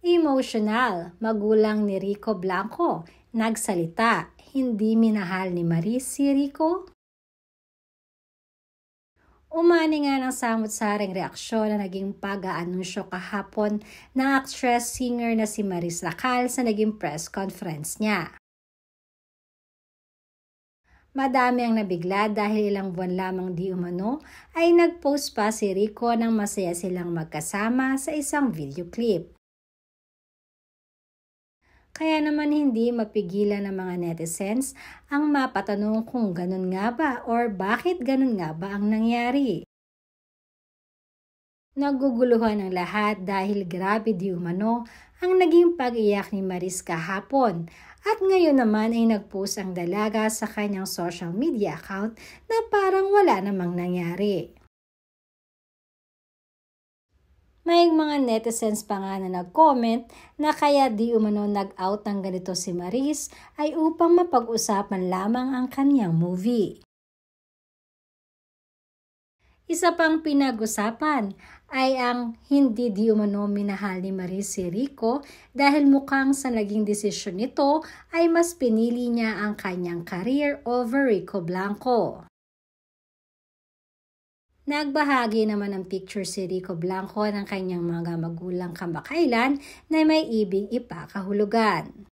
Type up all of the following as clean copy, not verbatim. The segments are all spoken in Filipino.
Emotional, magulang ni Rico Blanco, nagsalita, hindi minahal ni Maris si Rico? Umani nga ng samut-saring reaksyon na naging pag-aanunsyo kahapon ng actress-singer na si Maris Lacal sa naging press conference niya. Madami ang nabigla dahil ilang buwan lamang di umano ay nag-post pa si Rico ng masaya silang magkasama sa isang video clip. Kaya naman hindi mapigilan ng mga netizens ang mapatanong kung ganun nga ba or bakit ganun nga ba ang nangyari. Naguguluhan ang lahat dahil grabe di umano ang naging pag-iyak ni Maris kahapon at ngayon naman ay nagpost ang dalaga sa kanyang social media account na parang wala namang nangyari. May mga netizens pa nga na nag-comment na kaya di umano nag-out ng ganito si Maris ay upang mapag-usapan lamang ang kanyang movie. Isa pang pinag-usapan ay ang hindi di umano minahal ni Maris si Rico dahil mukhang sa naging desisyon nito ay mas pinili niya ang kanyang career over Rico Blanco. Nagbahagi naman ng picture si Rico Blanco ng kanyang mga magulang kamakailan na may ibig ipakahulugan.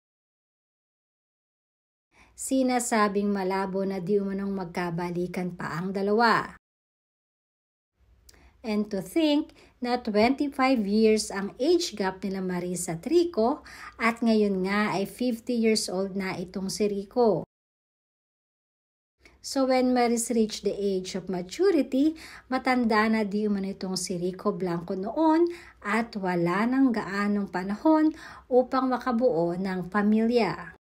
Sinasabing malabo na di umanong magkabalikan pa ang dalawa. And to think na 25 years ang age gap nila Maris at Rico at ngayon nga ay 50 years old na itong si Rico. So when Maris reached the age of maturity, matanda na di umano itong si Rico Blanco noon at wala nang gaanong panahon upang makabuo ng pamilya.